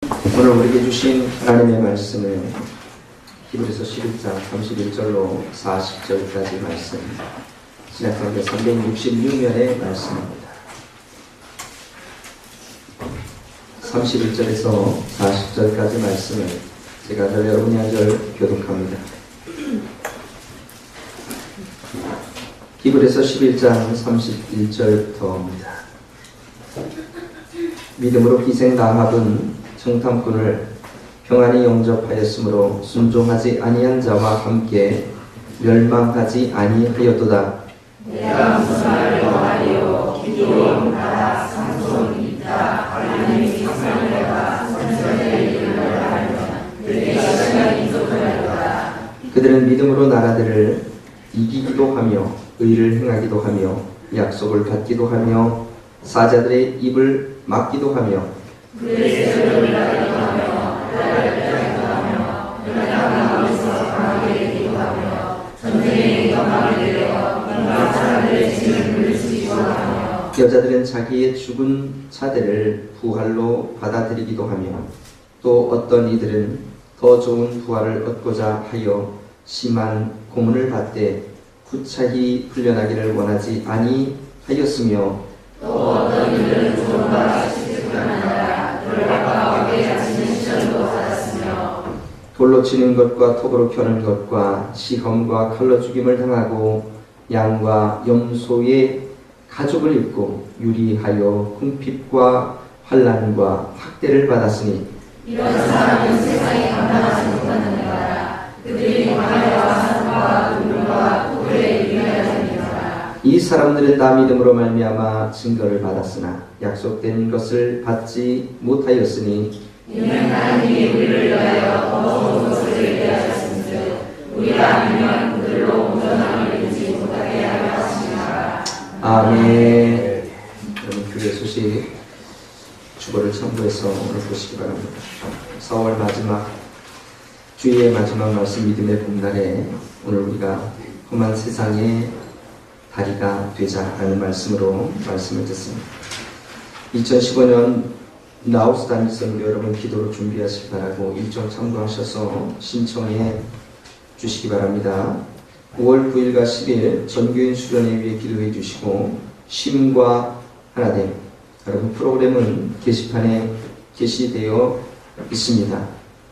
오늘 우리에게 주신 하나님의 말씀은 히브리서 11장 31절로 40절까지 말씀, 신약성경 366면의 말씀입니다. 31절에서 40절까지 말씀을 제가 여러분이 한 절 교독합니다. 히브리서 11장 31절부터입니다. 믿음으로 기생 라합은 정탐꾼을 평안히 영접하였으므로 순종하지 아니한 자와 함께 멸망하지 아니하였도다. 내가 무슨 말을 하리요 기도원 나라 상손 있다 하나님이 상상하여가 선전에 이르려 하면 내가 시간이 부족하였다. 그들은 믿음으로 나라들을 이기기도 하며 의를 행하기도 하며 약속을 받기도 하며 사자들의 입을 막기도 하며 그의 세력을 나기도 하며 나라를 빼앗기도 하며 연약한 마음에서 강하게 되기도 하며 전쟁에 영광을 내려 인간 사람들의 짐을 물리치기도 하며 여자들은 자기의 죽은 자들을 부활로 받아들이기도 하며 또 어떤 이들은 더 좋은 부활을 얻고자 하여 심한 고문을 받되 구차히 풀려나기를 원하지 아니하였으며 또 어떤 이들은 조롱과 같이 불안하라 돌과 어깨에 다치는 시련도 받았으며 돌로 치는 것과 톱으로 켜는 것과 시험과 칼로 죽임을 당하고 양과 염소의 가죽을 입고 유리하여 궁핍과 환난과 학대를 받았으니 이런 사람은 세상에 감당하지 못하는 거라. 그들이 광야와 산과 눈과 꿀에 유리하였느니라. 이 사람들은 다 믿음으로 말미암아 증거를 받았으나 약속된 것을 받지 못하였으니 이는 하나님이 우리를 위하여 더 좋은 것을 예비하셨은즉 우리가 아니면 그들로 온전함을 이루지 못하게 하려 하시니라. 아멘. 여러분 교회 소식 주보를 참고해서 오늘 보시기 바랍니다. 4월 마지막 주일의 마지막 말씀 믿음의 봄날에 오늘 우리가 험한 세상의 다리가 되자라는 말씀으로 말씀을 듣습니다. 2015년 라오스 단일선교 여러분 기도로 준비하시기 바라고 일정 참고하셔서 신청해 주시기 바랍니다. 5월 9일과 10일 전교인 수련회 위해 기도해 주시고 쉼과 하나됨 여러분 프로그램은 게시판에 게시되어 있습니다.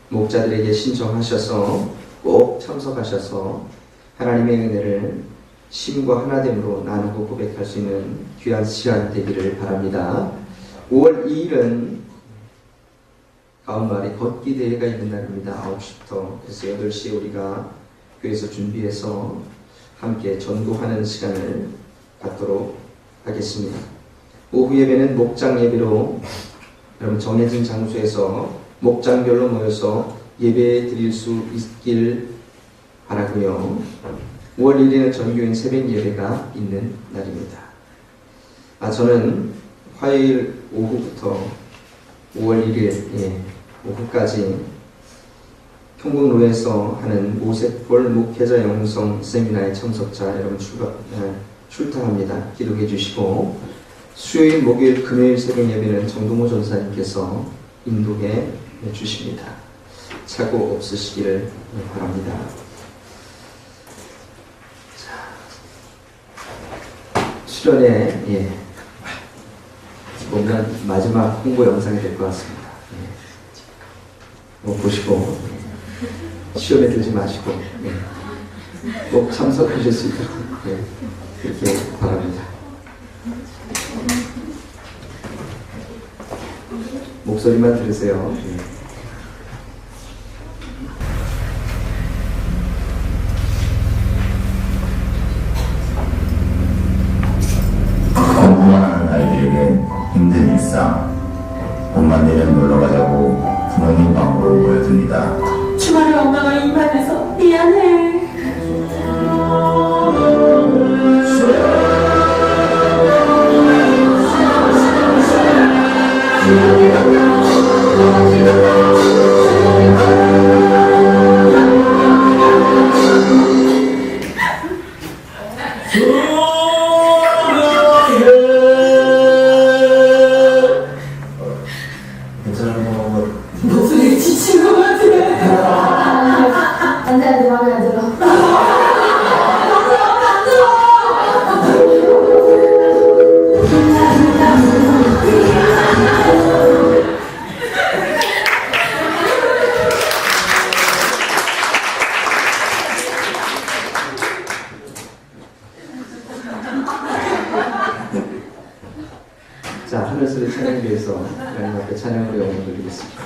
목자들에게 신청하셔서 꼭 참석하셔서 하나님의 은혜를 쉼과 하나됨으로 나누고 고백할 수 있는 귀한 시간 되기를 바랍니다. 5월 2일은 가운마을에 걷기 대회가 있는 날입니다. 9시부터 그래서 8시에 우리가 교회에서 준비해서 함께 전도하는 시간을 갖도록 하겠습니다. 오후 예배는 목장 예배로 여러분 정해진 장소에서 목장별로 모여서 예배 드릴 수 있길 바라고요. 5월 1일은 전교인 새벽 예배가 있는 날입니다. 저는 화요일 오후부터 5월 1일 오후까지 평북로에서 하는 모색골 목회자 영성 세미나에 참석자 여러분 출타합니다. 기도해 주시고 수요일, 목요일, 금요일 새벽 예배는 정동호 전사님께서 인도해 주십니다. 착오 없으시기를 바랍니다. 수련회 보면 마지막 홍보 영상이 될 것 같습니다. 보시고 시험에 들지 마시고 꼭 참석하실 수 있도록 그렇게 바랍니다. 목소리만 들으세요. 공부하는 아이들에게 힘든 일상, 봄만 되면 놀러가자고 부모님 방으로 모여듭니다. 주말에 엄마가 입안에서 미안해. 괜찮은 거 일어서서 찬양을 위해서 하나님 앞에 찬양으로 영광 돌리겠습니다.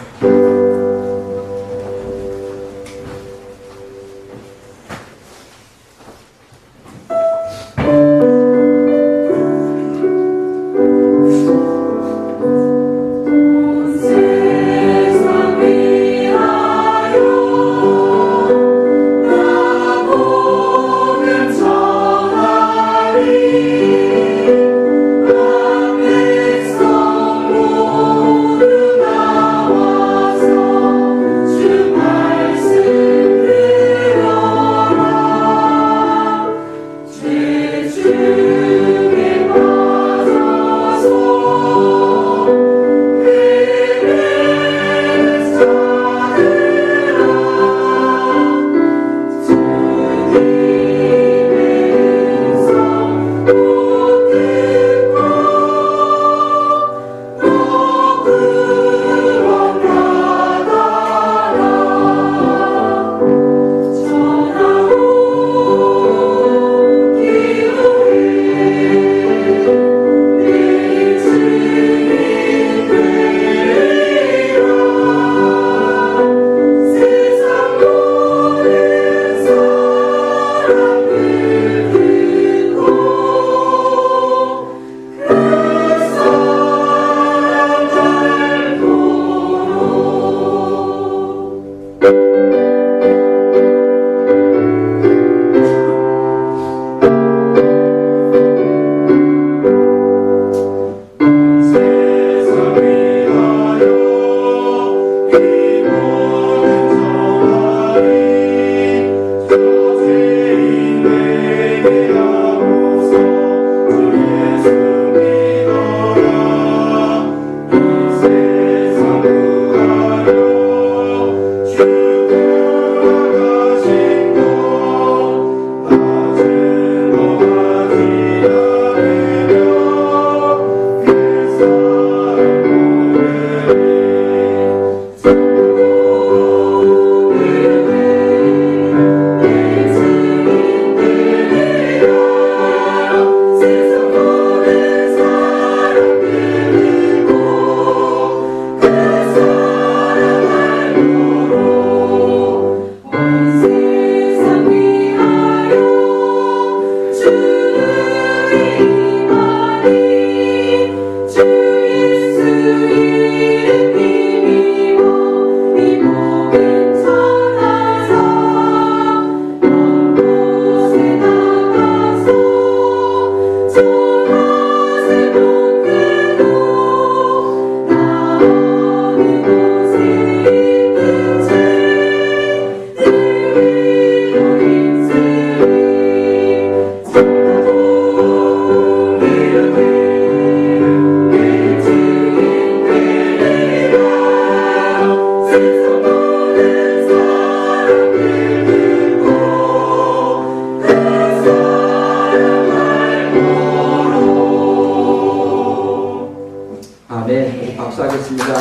아멘. 박수하겠습니다.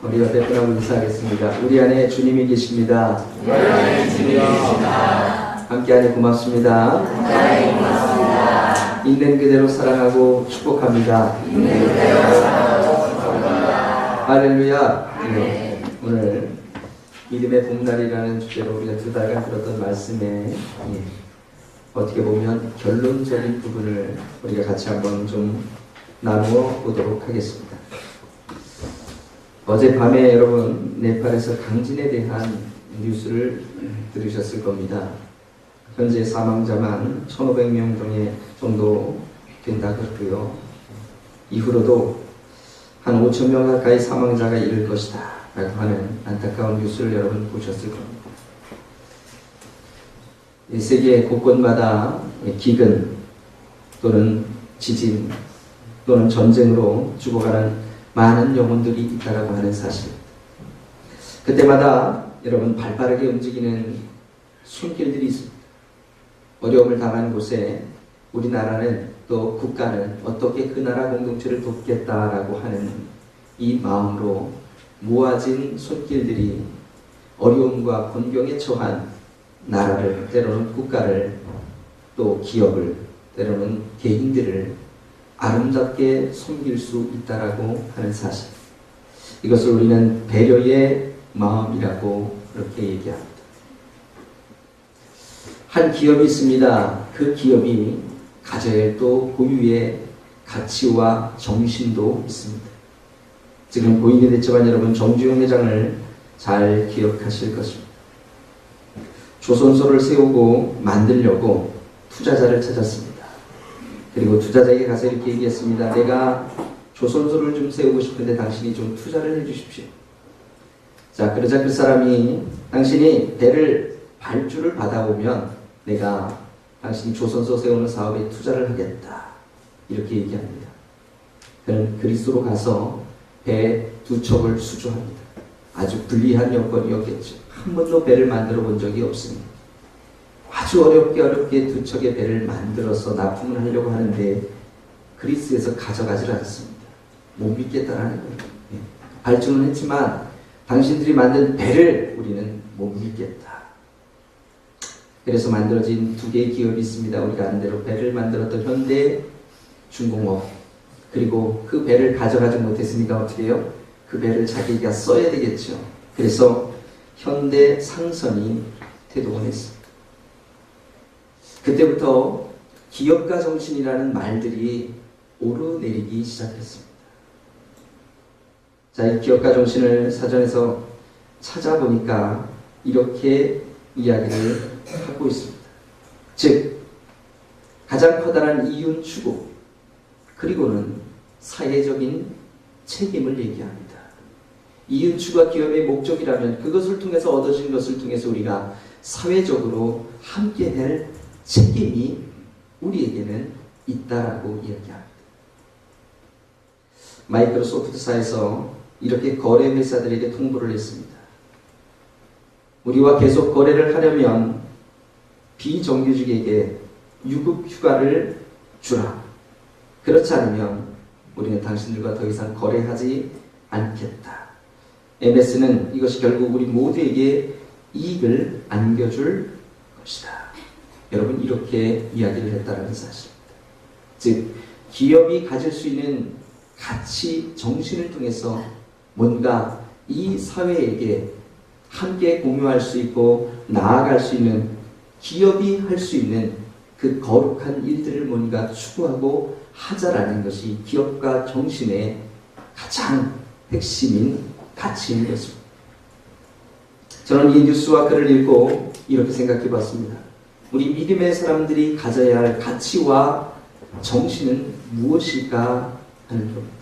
우리 옆에 분하고 인사하겠습니다. 우리 안에 주님이 계십니다. 함께 하니 고맙습니다. 있는 그대로 사랑하고 축복합니다. 할렐루야. 네. 오늘 믿음의 봄날이라는 주제로 우리가 2달간 들었던 말씀에 어떻게 보면 결론적인 부분을 우리가 같이 한번 좀 나누어 보도록 하겠습니다. 어젯밤에 여러분 네팔에서 강진에 대한 뉴스를 들으셨을 겁니다. 현재 사망자만 1,500명 정도 된다고 했고요. 이후로도 한 5,000명 가까이 사망자가 이를 것이다 라고 하는 안타까운 뉴스를 여러분 보셨을 겁니다. 세계 곳곳마다 기근 또는 지진 또는 전쟁으로 죽어가는 많은 영혼들이 있다고 하는 사실, 그때마다 여러분 발빠르게 움직이는 손길들이 있습니다. 어려움을 당하는 곳에 우리나라는 또 국가는 어떻게 그 나라 공동체를 돕겠다라고 하는 이 마음으로 모아진 손길들이 어려움과 곤경에 처한 나라를, 때로는 국가를, 또 기업을 때로는 개인들을 아름답게 섬길 수 있다라고 하는 사실, 이것을 우리는 배려의 마음이라고 그렇게 얘기합니다. 한 기업이 있습니다. 그 기업이 가져야 할 또 고유의 가치와 정신도 있습니다. 지금 고인이 됐지만 여러분, 정주영 회장을 잘 기억하실 것입니다. 조선소를 세우고 만들려고 투자자를 찾았습니다. 그리고 투자자에게 가서 이렇게 얘기했습니다. 내가 조선소를 좀 세우고 싶은데 당신이 좀 투자를 해주십시오. 자, 그러자 그 사람이 당신이 배를 발주를 받아오면 내가 당신이 조선소 세우는 사업에 투자를 하겠다. 이렇게 얘기합니다. 그는 그리스로 가서 배 2척을 수주합니다. 아주 불리한 여건이었겠죠. 한 번도 배를 만들어 본 적이 없습니다. 아주 어렵게 2척의 배를 만들어서 납품을 하려고 하는데 그리스에서 가져가질 않습니다. 못 믿겠다라는 거예요. 발주는 했지만 당신들이 만든 배를 우리는 못 믿겠다. 그래서 만들어진 2개의 기업이 있습니다. 우리가 아는 대로 배를 만들었던 현대중공업, 그리고 그 배를 가져가지 못했으니까 어떻게 해요? 그 배를 자기가 써야 되겠죠. 그래서 현대상선이 태동을 했습니다. 그때부터 기업가 정신이라는 말들이 오르내리기 시작했습니다. 자, 이 기업가 정신을 사전에서 찾아보니까 이렇게 이야기를 하고 있습니다. 즉, 가장 커다란 이윤 추구, 그리고는 사회적인 책임을 얘기합니다. 이윤 추구가 기업의 목적이라면 그것을 통해서 얻어진 것을 통해서 우리가 사회적으로 함께 할 책임이 우리에게는 있다라고 이야기합니다. 마이크로소프트사에서 이렇게 거래 회사들에게 통보를 했습니다. 우리와 계속 거래를 하려면 비정규직에게 유급 휴가를 주라. 그렇지 않으면 우리는 당신들과 더 이상 거래하지 않겠다. MS는 이것이 결국 우리 모두에게 이익을 안겨줄 것이다. 여러분, 이렇게 이야기를 했다는 사실입니다. 즉, 기업이 가질 수 있는 가치, 정신을 통해서 뭔가 이 사회에게 함께 공유할 수 있고 나아갈 수 있는, 기업이 할 수 있는 그 거룩한 일들을 뭔가 추구하고 하자라는 것이 기업가 정신의 가장 핵심인 가치인 것입니다. 저는 이 뉴스와 글을 읽고 이렇게 생각해 봤습니다. 우리 믿음의 사람들이 가져야 할 가치와 정신은 무엇일까 하는 겁니다.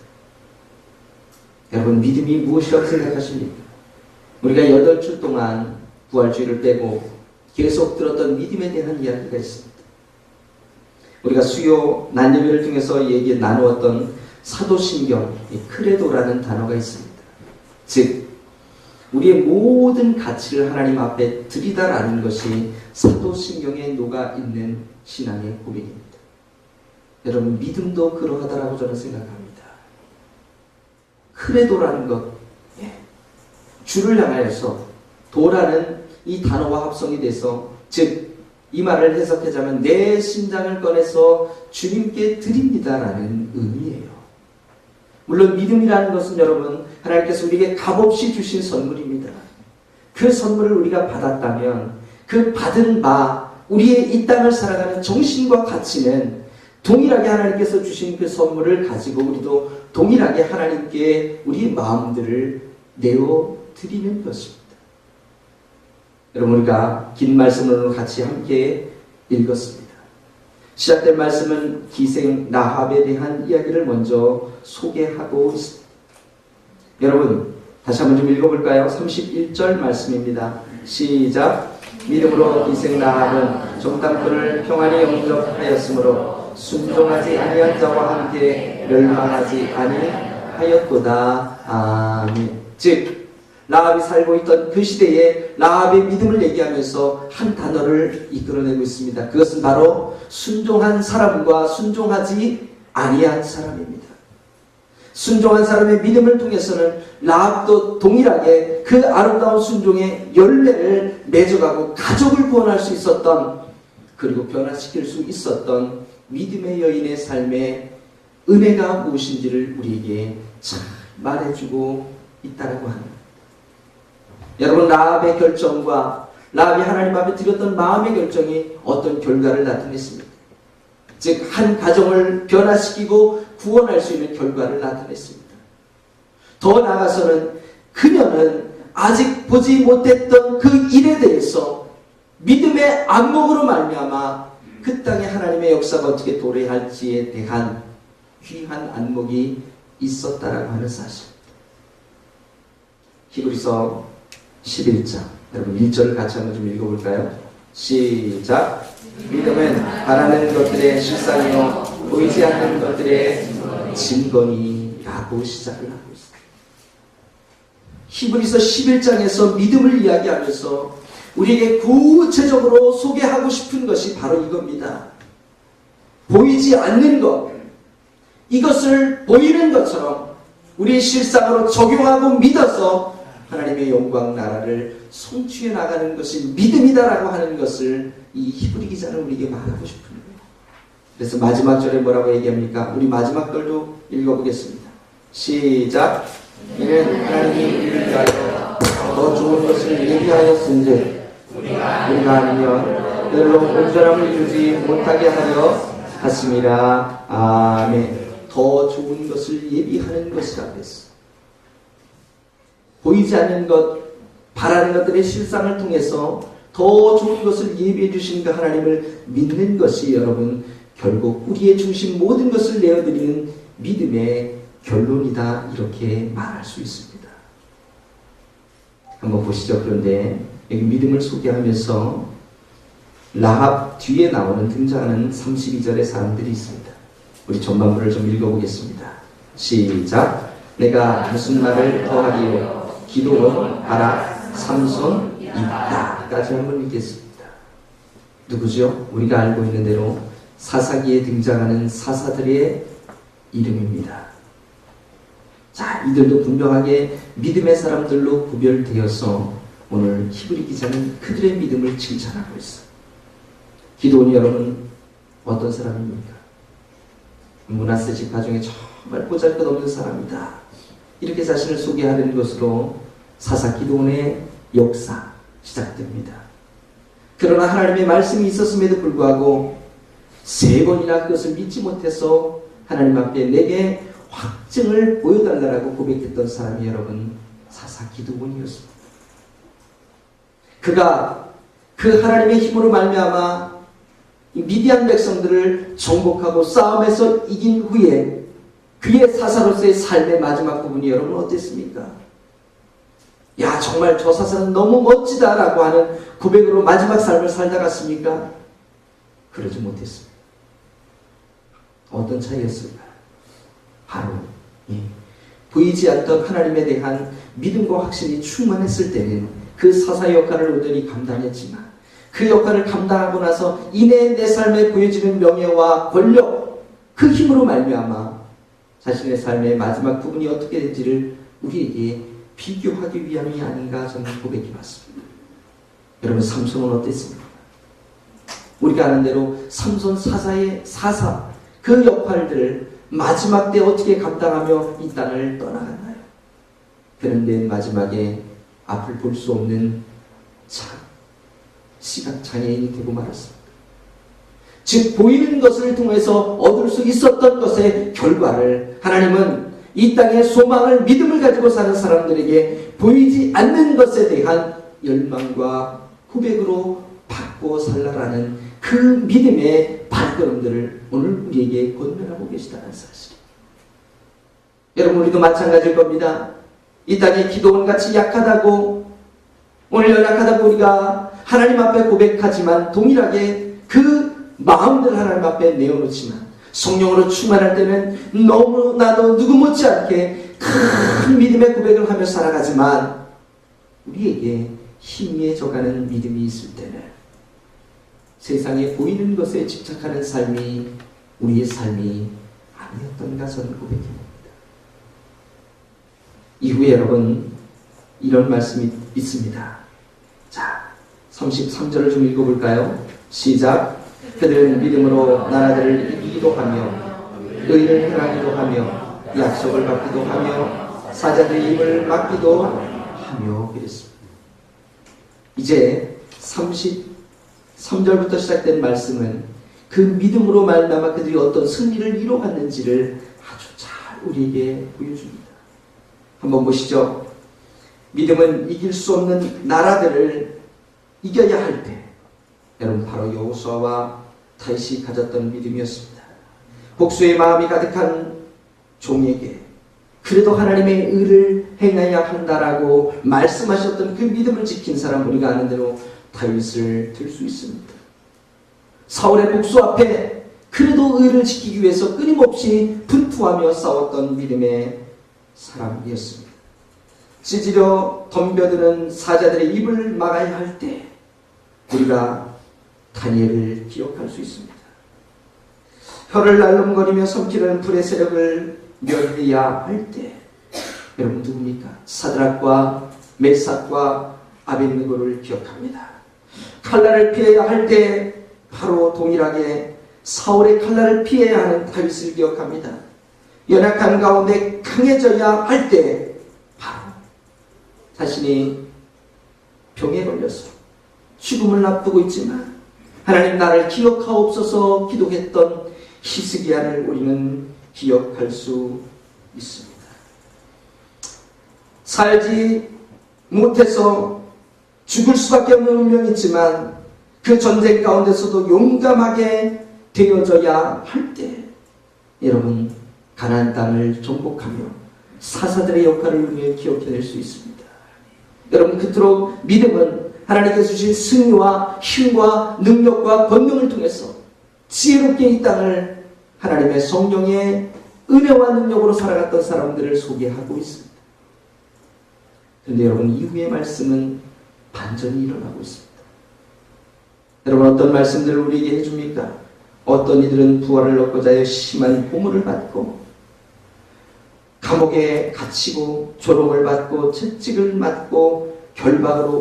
여러분, 믿음이 무엇이라고 생각하십니까? 우리가 8주 동안 부활주의를 빼고 계속 들었던 믿음에 대한 이야기가 있습니다. 우리가 수요 난예배를 통해서 나누었던 사도신경, 크레도라는 단어가 있습니다. 즉, 우리의 모든 가치를 하나님 앞에 드리다라는 것이 사도신경에 녹아있는 신앙의 고백입니다. 여러분, 믿음도 그러하다라고 저는 생각합니다. 크레도라는 것, 주를 향하여서, 도라는 이 단어와 합성이 돼서, 즉 이 말을 해석하자면 내 심장을 꺼내서 주님께 드립니다라는 의미예요. 물론 믿음이라는 것은 여러분, 하나님께서 우리에게 값없이 주신 선물입니다. 그 선물을 우리가 받았다면 그 받은 바, 우리의 이 땅을 살아가는 정신과 가치는 동일하게 하나님께서 주신 그 선물을 가지고 우리도 동일하게 하나님께 우리의 마음들을 내어드리는 것입니다. 여러분, 우리가 긴 말씀을 같이 함께 읽었습니다. 시작된 말씀은 기생 라합에 대한 이야기를 먼저 소개하고 있습니다. 여러분, 다시 한번 좀 읽어볼까요? 31절 말씀입니다. 시작. 믿음으로 기생 라합은 정탐꾼을 평안히 영접하였으므로 순종하지 아니한 자와 함께 멸망하지 아니하였도다. 아멘. 즉, 라합이 살고 있던 그 시대에 라합의 믿음을 얘기하면서 한 단어를 이끌어내고 있습니다. 그것은 바로 순종한 사람과 순종하지 아니한 사람입니다. 순종한 사람의 믿음을 통해서는 라합도 동일하게 그 아름다운 순종의 열매를 맺어가고 가족을 구원할 수 있었던, 그리고 변화시킬 수 있었던 믿음의 여인의 삶에 은혜가 무엇인지를 우리에게 잘 말해주고 있다라고 합니다. 여러분, 라합의 결정과 라합이 하나님 앞에 드렸던 마음의 결정이 어떤 결과를 나타냈습니까? 즉, 한 가정을 변화시키고 구원할 수 있는 결과를 나타냈습니다. 더 나아가서는 그녀는 아직 보지 못했던 그 일에 대해서 믿음의 안목으로 말미암아 그 땅에 하나님의 역사가 어떻게 도래할지에 대한 귀한 안목이 있었다라고 하는 사실입니다. 히브리서 11장, 여러분 1절을 같이 한번 좀 읽어볼까요? 시작. 믿음은 바라는 것들의 실상이요 보이지 않는 것들의 증거니라고 시작을 하고 있습니다. 히브리서 11장에서 믿음을 이야기하면서 우리에게 구체적으로 소개하고 싶은 것이 바로 이겁니다. 보이지 않는 것, 이것을 보이는 것처럼 우리의 실상으로 적용하고 믿어서 하나님의 영광 나라를 성취해 나가는 것이 믿음이다라고 하는 것을 이 히브리 기자는 우리에게 말하고 싶은 거예요. 그래서 마지막 절에 뭐라고 얘기합니까? 우리 마지막 절도 읽어보겠습니다. 시작. 이는 하나님이 우리를 위하여 더 좋은 것을 예비하였은즉 우리가 아니면 별로 온전함을 이루지 못하게 하려 하심이라. 아멘. 더 좋은 것을 예비하는 것이라고 했어. 보이지 않는 것, 바라는 것들의 실상을 통해서 더 좋은 것을 예비해 주신 그 하나님을 믿는 것이 여러분 결국 우리의 중심 모든 것을 내어드리는 믿음의 결론이다, 이렇게 말할 수 있습니다. 한번 보시죠. 그런데 여기 믿음을 소개하면서 라합 뒤에 나오는 등장하는 32절의 사람들이 있습니다. 우리 전반부를 좀 읽어보겠습니다. 시작. 내가 무슨 말을 더하기요? 기도원, 바락, 삼손, 입다 까지 한번 읽겠습니다. 누구죠? 우리가 알고 있는 대로 사사기에 등장하는 사사들의 이름입니다. 자, 이들도 분명하게 믿음의 사람들로 구별되어서 오늘 히브리 기자는 그들의 믿음을 칭찬하고 있어요. 기도원이 여러분 어떤 사람입니까? 므낫세 지파 중에 정말 보잘것없는 사람이다, 이렇게 자신을 소개하는 것으로 사사 기도원의 역사 시작됩니다. 그러나 하나님의 말씀이 있었음에도 불구하고 3번이나 그것을 믿지 못해서 하나님 앞에 내게 확증을 보여달라고 고백했던 사람이 여러분 사사 기도원이었습니다. 그가 그 하나님의 힘으로 말미암아 미디안 백성들을 정복하고 싸움에서 이긴 후에 그의 사사로서의 삶의 마지막 부분이 여러분 어땠습니까? 야, 정말 저 사사는 너무 멋지다라고 하는 고백으로 마지막 삶을 살다 갔습니까? 그러지 못했습니다. 어떤 차이였을까요? 바로 보이지 않던 하나님에 대한 믿음과 확신이 충만했을 때는 그 사사의 역할을 온전히 감당했지만 그 역할을 감당하고 나서 이내 내 삶에 보여지는 명예와 권력, 그 힘으로 말미암아 자신의 삶의 마지막 부분이 어떻게 된지를 우리에게 비교하기 위함이 아닌가 저는 고백해봤습니다. 여러분, 삼손은 어땠습니까? 우리가 아는 대로 삼손 사사의 사사, 그 역할들을 마지막 때 어떻게 감당하며 이 땅을 떠나갔나요? 그런데 마지막에 앞을 볼 수 없는 시각장애인이 되고 말았습니다. 즉, 보이는 것을 통해서 얻을 수 있었던 것의 결과를 하나님은 이 땅의 소망을, 믿음을 가지고 사는 사람들에게 보이지 않는 것에 대한 열망과 고백으로 바꾸어 살라라는 그 믿음의 발걸음들을 오늘 우리에게 권면하고 계시다는 사실. 여러분, 우리도 마찬가지일 겁니다. 이 땅에 기도원같이 약하다고, 오늘 연약하다고 우리가 하나님 앞에 고백하지만 동일하게 그 마음들 하나님 앞에 내어놓지만 성령으로 충만할 때는 너무나도 누구 못지않게 큰 믿음의 고백을 하며 살아가지만 우리에게 희미해져가는 믿음이 있을 때는 세상에 보이는 것에 집착하는 삶이 우리의 삶이 아니었던가 저는 고백합니다. 이후에 여러분 이런 말씀이 있습니다. 자, 33절을 좀 읽어볼까요? 시작. 그들은 믿음으로 나라들을 누리기도 하며 의를 행하기도 하며 약속을 받기도 하며 사자들의 입을 막기도 하며 그랬습니다. 이제 33절부터 시작된 말씀은 그 믿음으로 말미암아 그들이 어떤 승리를 이뤄갔는지를 아주 잘 우리에게 보여줍니다. 한번 보시죠. 믿음은 이길 수 없는 나라들을 이겨야 할 때, 여러분 바로 여호수아와 다윗이 가졌던 믿음이었습니다. 복수의 마음이 가득한 종에게 그래도 하나님의 의를 행해야 한다라고 말씀하셨던 그 믿음을 지킨 사람, 우리가 아는 대로 다윗을 들 수 있습니다. 사울의 복수 앞에 그래도 의를 지키기 위해서 끊임없이 분투하며 싸웠던 믿음의 사람이었습니다. 찢으려 덤벼드는 사자들의 입을 막아야 할 때 우리가 다니엘을 기억할 수 있습니다. 혀를 날름거리며 섬기는 불의 세력을 멸해야 할 때 여러분 누굽니까? 사드락과 메삭과 아벳느고를 기억합니다. 칼날을 피해야 할 때 바로 동일하게 사울의 칼날을 피해야 하는 다윗을 기억합니다. 연약한 가운데 강해져야 할 때 바로 자신이 병에 걸려서 죽음을 앞두고 있지만 하나님 나를 기억하옵소서 기도했던 히스기야를 우리는 기억할 수 있습니다. 살지 못해서 죽을 수밖에 없는 운명이지만 그 전쟁 가운데서도 용감하게 되어져야 할 때 여러분 가나안 땅을 정복하며 사사들의 역할을 우리가 기억해낼 수 있습니다. 여러분 그토록 믿음은 하나님께서 주신 승리와 힘과 능력과 권능을 통해서 지혜롭게 이 땅을 하나님의 성령의 은혜와 능력으로 살아갔던 사람들을 소개하고 있습니다. 그런데 여러분 이후의 말씀은 반전이 일어나고 있습니다. 여러분 어떤 말씀들을 우리에게 해줍니까? 어떤 이들은 부활을 얻고자 하여 심한 고문을 받고 감옥에 갇히고 조롱을 받고 채찍을 맞고 결박으로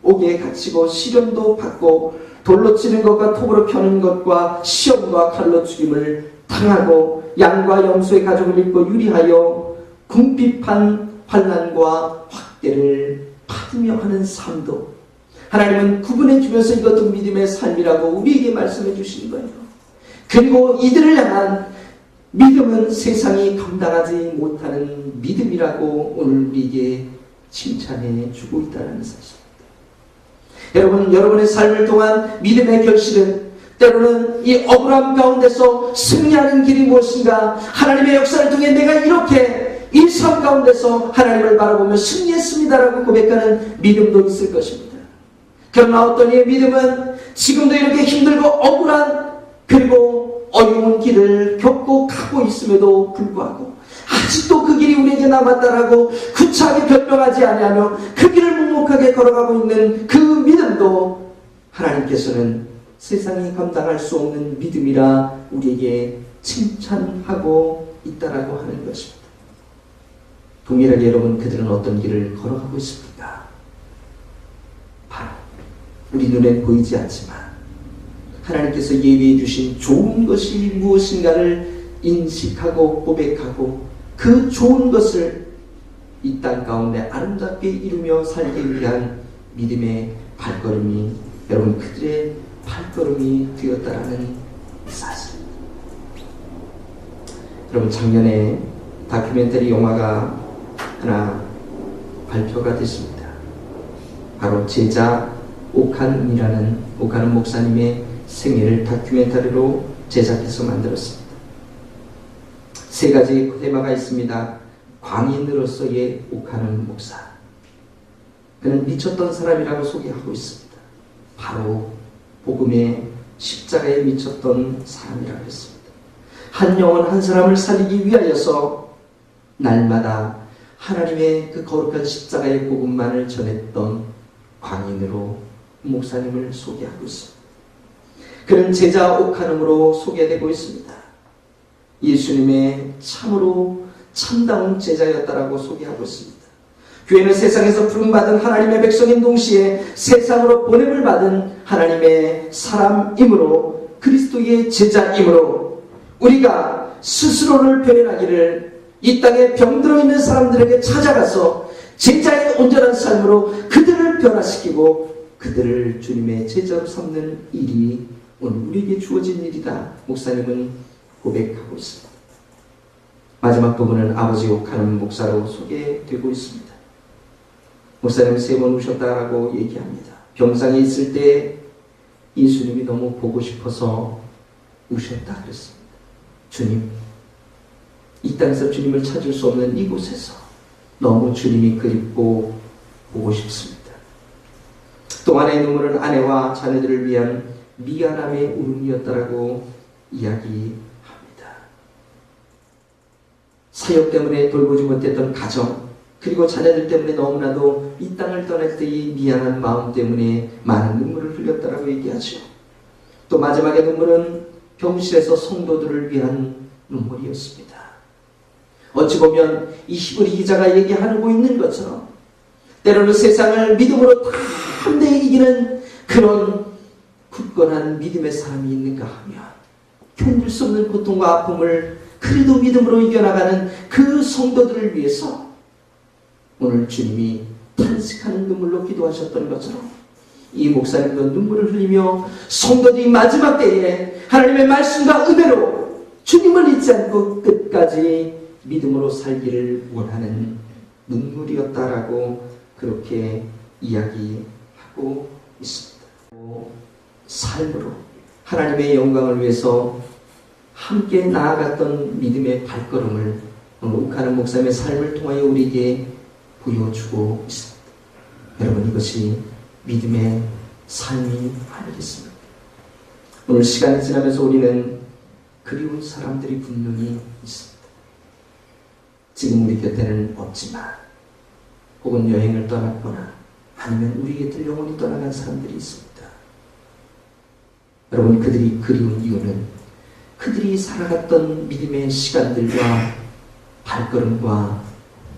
옥에 갇히고 시련도 받고 돌로 치는 것과 톱으로 펴는 것과 시험과 칼로 죽임을 당하고 양과 염소의 가죽을 입고 유리하여 궁핍한 환난과 확대를 받으며 하는 삶도 하나님은 구분해 주면서 이것도 믿음의 삶이라고 우리에게 말씀해 주시는 거예요. 그리고 이들을 향한 믿음은 세상이 감당하지 못하는 믿음이라고 오늘 우리에게 칭찬해 주고 있다는 사실입니다. 여러분, 여러분의 삶을 통한 믿음의 결실은 때로는 이 억울함 가운데서 승리하는 길이 무엇인가, 하나님의 역사를 통해 내가 이렇게 이 삶 가운데서 하나님을 바라보며 승리했습니다라고 고백하는 믿음도 있을 것입니다. 그러나 어떤 이의 믿음은 지금도 이렇게 힘들고 억울한 그리고 어려운 길을 겪고 가고 있음에도 불구하고 아직도 그 길이 우리에게 남았다라고 구차하게 변명하지 아니하며 그 길을 묵묵하게 걸어가고 있는 그 믿음도 하나님께서는 세상이 감당할 수 없는 믿음이라 우리에게 칭찬하고 있다라고 하는 것입니다. 동일하게 여러분, 그들은 어떤 길을 걸어가고 있습니까? 바로 우리 눈에 보이지 않지만 하나님께서 예비해 주신 좋은 것이 무엇인가를 인식하고 고백하고 그 좋은 것을 이 땅 가운데 아름답게 이루며 살기 위한 믿음의 발걸음이 여러분 그들의 발걸음이 되었다라는 사실입니다. 여러분 작년에 다큐멘터리 영화가 하나 발표가 됐습니다. 바로 제자 오칸이라는 오칸 목사님의 생애를 다큐멘터리로 제작해서 만들었습니다. 세 가지 테마가 있습니다. 광인으로서의 오칸 목사. 그는 미쳤던 사람이라고 소개하고 있습니다. 바로 복음의 십자가에 미쳤던 사람이라고 했습니다. 한 영혼 한 사람을 살리기 위하여서 날마다 하나님의 그 거룩한 십자가의 복음만을 전했던 광인으로 목사님을 소개하고 있습니다. 그는 제자 오칸음으로 소개되고 있습니다. 예수님의 참으로 참다운 제자였다라고 소개하고 있습니다. 교회는 세상에서 부름받은 하나님의 백성인 동시에 세상으로 보냄을 받은 하나님의 사람이므로 그리스도의 제자이므로 우리가 스스로를 변해나기를 이 땅에 병들어 있는 사람들에게 찾아가서 제자의 온전한 삶으로 그들을 변화시키고 그들을 주님의 제자로 삼는 일이 오늘 우리에게 주어진 일이다. 목사님은 고백하고 있습니다. 마지막 부분은 아버지 욕하는 목사로 소개되고 있습니다. 목사님은 3번 우셨다라고 얘기합니다. 병상에 있을 때 예수님이 너무 보고 싶어서 우셨다 그랬습니다. 주님, 이 땅에서 주님을 찾을 수 없는 이곳에서 너무 주님이 그립고 보고 싶습니다. 또 하나의 눈물은 아내와 자녀들을 위한 미안함의 울음이었다라고 이야기합니다. 사역 때문에 돌보지 못했던 가정, 그리고 자녀들 때문에 너무나도 이 땅을 떠날 때의 미안한 마음 때문에 많은 눈물을 흘렸다라고 얘기하죠. 또 마지막의 눈물은 병실에서 성도들을 위한 눈물이었습니다. 어찌 보면 이 히브리 기자가 얘기하고 있는 것처럼 때로는 세상을 믿음으로 담대히 이기는 그런 굳건한 믿음의 사람이 있는가 하면 견딜 수 없는 고통과 아픔을 그래도 믿음으로 이겨나가는 그 성도들을 위해서 오늘 주님이 탄식하는 눈물로 기도하셨던 것처럼 이 목사님도 눈물을 흘리며 성도들이 마지막 때에 하나님의 말씀과 은혜로 주님을 잊지 않고 끝까지 믿음으로 살기를 원하는 눈물이었다라고 그렇게 이야기하고 있습니다. 삶으로 하나님의 영광을 위해서 함께 나아갔던 믿음의 발걸음을 욱하는 목사님의 삶을 통하여 우리에게 보여주고 있습니다. 여러분, 이것이 믿음의 삶이 아니겠습니까? 오늘 시간이 지나면서 우리는 그리운 사람들이 분명히 있습니다. 지금 우리 곁에는 없지만 혹은 여행을 떠났거나 아니면 우리 곁을 영원히 떠나간 사람들이 있습니다. 여러분, 그들이 그리운 이유는 그들이 살아갔던 믿음의 시간들과 발걸음과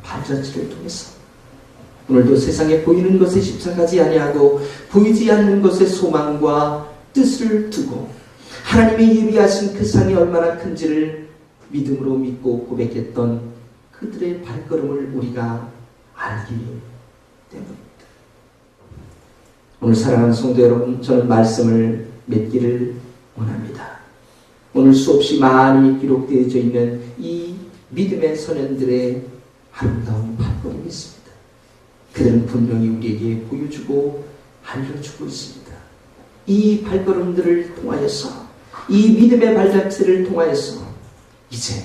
발자취를 통해서 오늘도 세상에 보이는 것에 집착하지 아니하고 보이지 않는 것에 소망과 뜻을 두고 하나님이 예비하신 그 상이 얼마나 큰지를 믿음으로 믿고 고백했던 그들의 발걸음을 우리가 알기 때문입니다. 오늘 사랑하는 성도 여러분, 저는 말씀을 맺기를 원합니다. 오늘 수없이 많이 기록되어져 있는 이 믿음의 선현들의 아름다운 발걸음이 있습니다. 그들은 분명히 우리에게 보여주고 알려주고 있습니다. 이 발걸음들을 통하여서, 이 믿음의 발자취를 통하여서 이제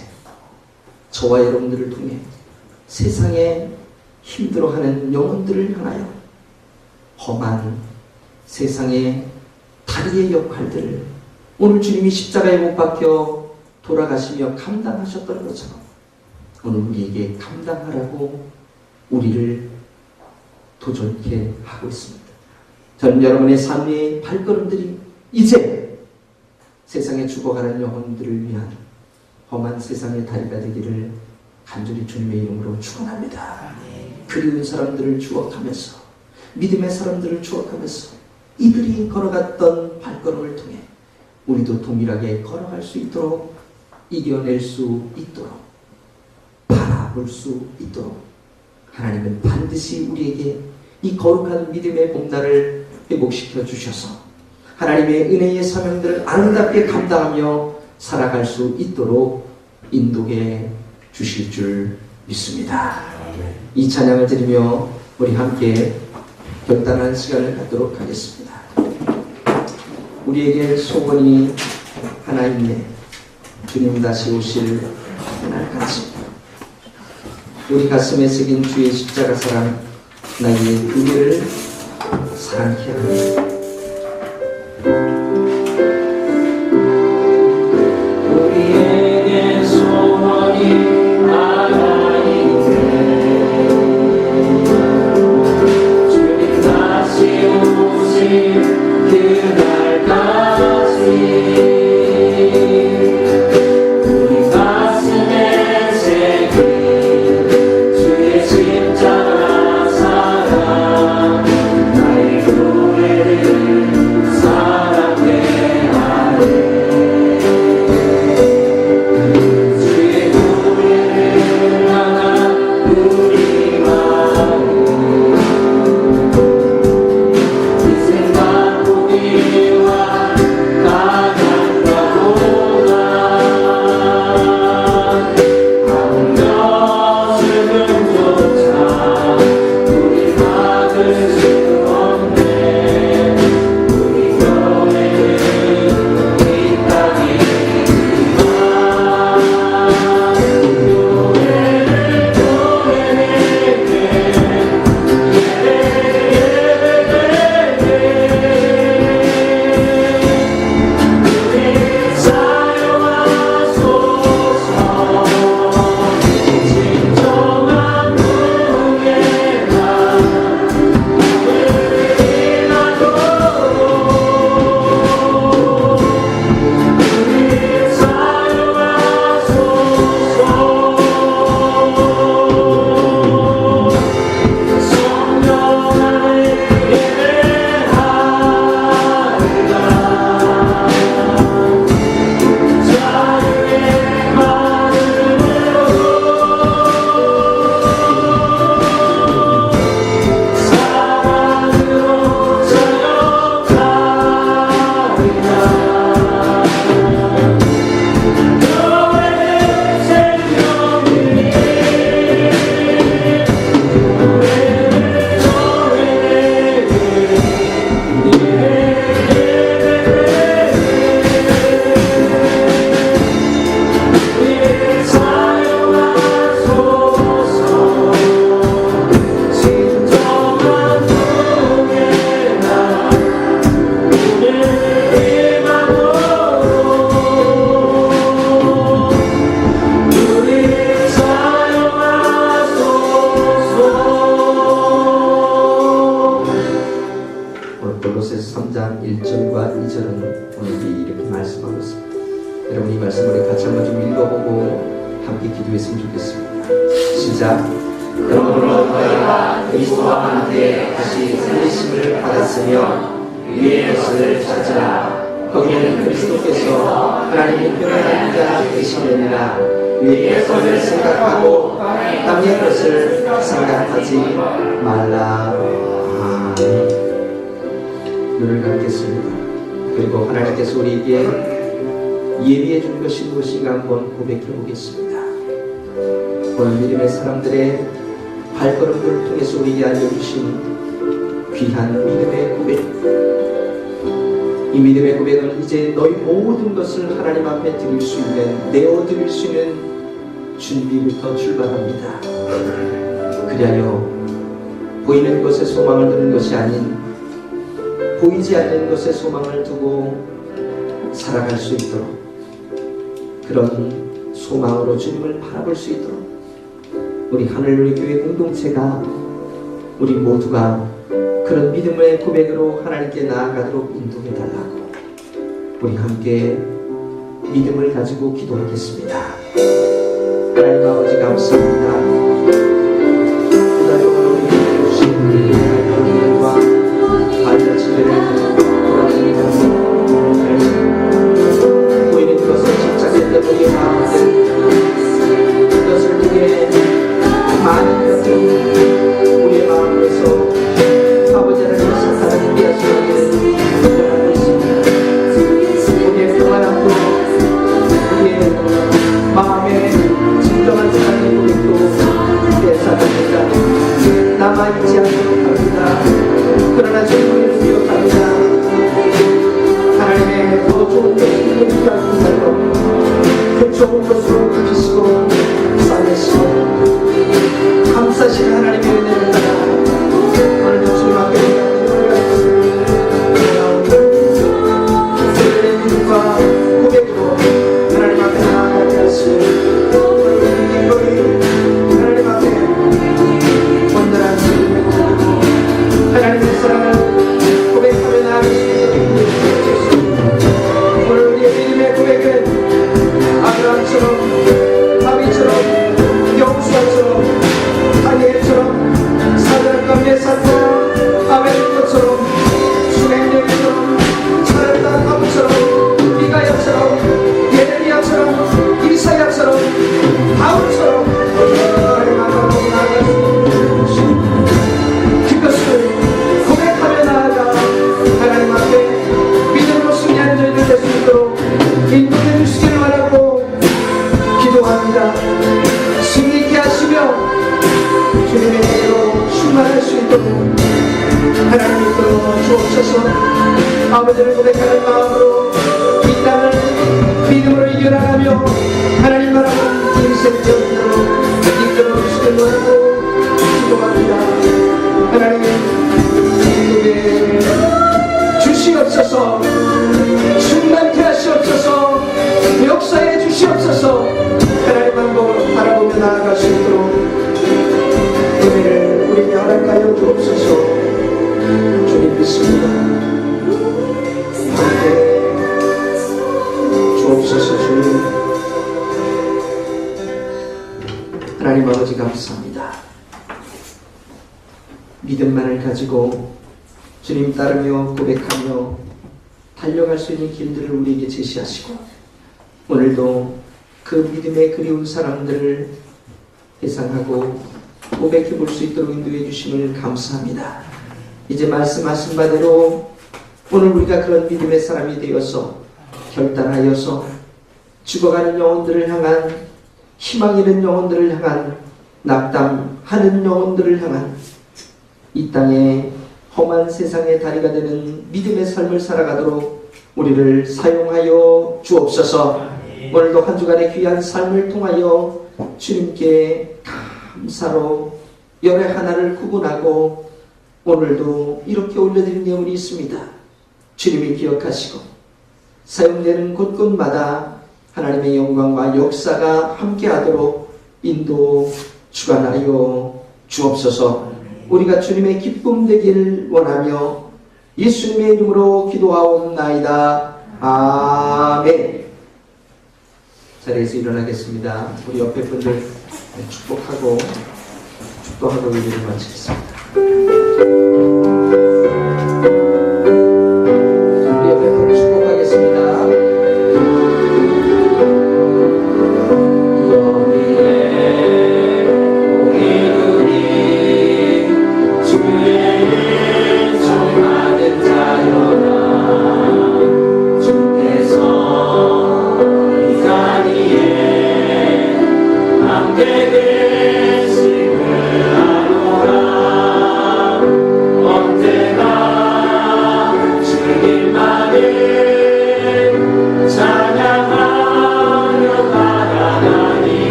저와 여러분들을 통해 세상에 힘들어하는 영혼들을 향하여 험한 세상의 다리의 역할들을 오늘 주님이 십자가에 못 박혀 돌아가시며 감당하셨던 것처럼 오늘 우리에게 감당하라고 우리를 도전케 하고 있습니다. 저는 여러분의 삶의 발걸음들이 이제 세상에 죽어가는 영혼들을 위한 험한 세상의 다리가 되기를 간절히 주님의 이름으로 축원합니다. 그리운 사람들을 추억하면서, 믿음의 사람들을 추억하면서 이들이 걸어갔던 발걸음을 통해 우리도 동일하게 걸어갈 수 있도록, 이겨낼 수 있도록, 바라볼 수 있도록 하나님은 반드시 우리에게 이 거룩한 믿음의 봄날을 회복시켜 주셔서 하나님의 은혜의 사명들을 아름답게 감당하며 살아갈 수 있도록 인도해 주실 줄 믿습니다. 이 찬양을 드리며 우리 함께 결단한 시간을 갖도록 하겠습니다. 우리에게 소원이 하나 있네. 주님 다시 오실 그날까지 우리 가슴에 새긴 주의 십자가 사랑, 나의 의를 사랑케 하라. 우리에게 소원이 하나 있네. 주님 다시 오실 그날까지 우리 가슴에 새긴 주의 십자가 사랑, 나의 구애를 여러분 이 말씀을 같이 한번 좀 읽어보고 함께 기도했으면 좋겠습니다. 시작. 그러므로 너희가 그리스도와 함께 다시 살리심을 받았으며 위의 것을 찾으라. 거기는 그리스도께서 하나님의 편안한 자 되시느니라. 위의 것을 생각하고 땅의 것을 생각하지 말라. 아멘. 눈을 감겠습니다. 그리고 하나님께서 우리에게 예비해 준 것이 무엇인가 한번 고백해 보겠습니다. 오늘 믿음의 사람들의 발걸음을 통해서 우리에게 알려주신 귀한 믿음의 고백, 이 믿음의 고백은 이제 너희 모든 것을 하나님 앞에 드릴 수 있는, 내어드릴 수 있는 준비부터 출발합니다. 그리하여 보이는 것에 소망을 두는 것이 아닌 보이지 않는 것에 소망을 두고 살아갈 수 있도록, 그런 소망으로 주님을 바라볼 수 있도록 우리 하늘우리 교회 공동체가, 우리 모두가 그런 믿음의 고백으로 하나님께 나아가도록 인도해달라고 우리 함께 믿음을 가지고 기도하겠습니다. 하나님 아버지 감사합니다. 그날로 우리에게 주신 은혜와 발자취를 보이는 것을 집착했던 우리의 마음들, 그것을 통해 많은 것을 우리의 마음에서 아버지 하나님 사랑하는 하시기를 원하고 있습니다. 우리의 평안함도, 우리의 마음에 진정한 사랑의 고백도 되사합니다. 남아있지 않도록 합니다. 그러나 주님을 기억합니다. 하나님의 더 좋은 것을 기억하는 날로 그 좋은 것으로 부르시고 살리시고 감사하시는 하나님의 은혜를 따라 오늘도 주님 앞에 그들의 믿음과 고백으로 하나님 앞에 나아가게 하시고 하나님 앞에 온전한 믿음의 고백으로 하나님의 사랑을 고백하며 나아가시는 오늘 우리의 믿음의 고백은 아브라함처럼, 다윗처럼, 여호수아처럼, 다니엘처럼, 사드락과 메삭과 아벨고처럼, 수행력처럼, 차렸다 아부처럼, 미가야처럼, 예레미야처럼, 이사야처럼, 다윗처럼 하나님 앞으로 나아가시고 그것을 고백하며 나아가 하나님 앞에 믿음으로 승리하는 저희들 될 수 있도록 인도해 주시기를 바라고 기도합니다. 승리케 하시며 주님의 은혜로 충만할 수 있도록 하나님 이끌어 주옵소서. 아버지를 고백하는 마음으로 이 땅을 믿음으로 이겨나가며 하나님 바라보는 인생 전으로 이끌어 주시길 바라고 기도합니다. 하나님 우리에게 주시옵소서. 충만케 하시옵소서. 역사해 주시옵소서. 하나님 한번 바라보며 나아갈 수 있도록 은혜를 우리에게 허락하여 주옵소서. 주님 믿습니다. 함께 주옵소서. 주님 하나님 아버지 감사합니다. 믿음만을 가지고 주님 따르며 고백하며 달려갈 수 있는 길들을 우리에게 제시하시고 오늘도 그 믿음의 그리운 사람들을 회상하고 고백해 볼 수 있도록 인도해 주심을 감사합니다. 이제 말씀하신 바대로 오늘 우리가 그런 믿음의 사람이 되어서 결단하여서 죽어가는 영혼들을 향한, 희망 잃은 영혼들을 향한, 낙담하는 영혼들을 향한 이 땅의 험한 세상의 다리가 되는 믿음의 삶을 살아가도록 우리를 사용하여 주옵소서. 오늘도 한 주간의 귀한 삶을 통하여 주님께 감사로 열의 하나를 구분하고 오늘도 이렇게 올려드린 예물이 있습니다. 주님이 기억하시고 사용되는 곳곳마다 하나님의 영광과 역사가 함께하도록 인도 주관하여 주옵소서. 우리가 주님의 기쁨 되기를 원하며 예수님의 이름으로 기도하옵나이다. 아멘. 자리에서 일어나겠습니다. 우리 옆에 분들 축복하고 축도하고 예배를 마치겠습니다. 우리 옆에 분들 축복하겠습니다.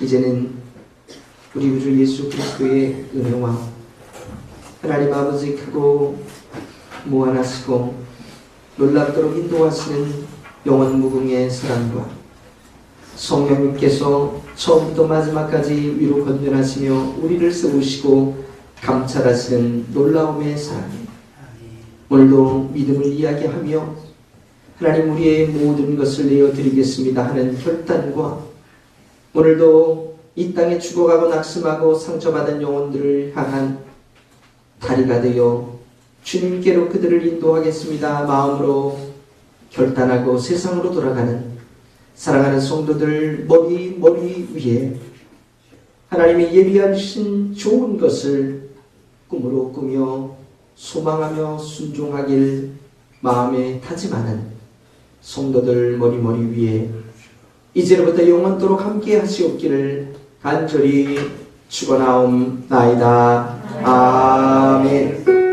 이제는 우리 구주 예수 그리스도의 은혜와 하나님 아버지 크고 무한하시고 놀랍도록 인도하시는 영원 무궁의 사랑과 성령님께서 처음부터 마지막까지 위로 건면하시며 우리를 세우시고 감찰하시는 놀라움의 사랑이 오늘도 믿음을 이야기하며 하나님 우리의 모든 것을 내어드리겠습니다 하는 결단과 오늘도 이 땅에 죽어가고 낙심하고 상처받은 영혼들을 향한 다리가 되어 주님께로 그들을 인도하겠습니다 마음으로 결단하고 세상으로 돌아가는 사랑하는 성도들 머리 위에 하나님이 예비하신 좋은 것을 꿈으로 꾸며 소망하며 순종하길 마음에 다짐하는 성도들 머리 위에 이제로부터 영원토록 함께 하시옵기를 간절히 축원하옵나이다. 아멘.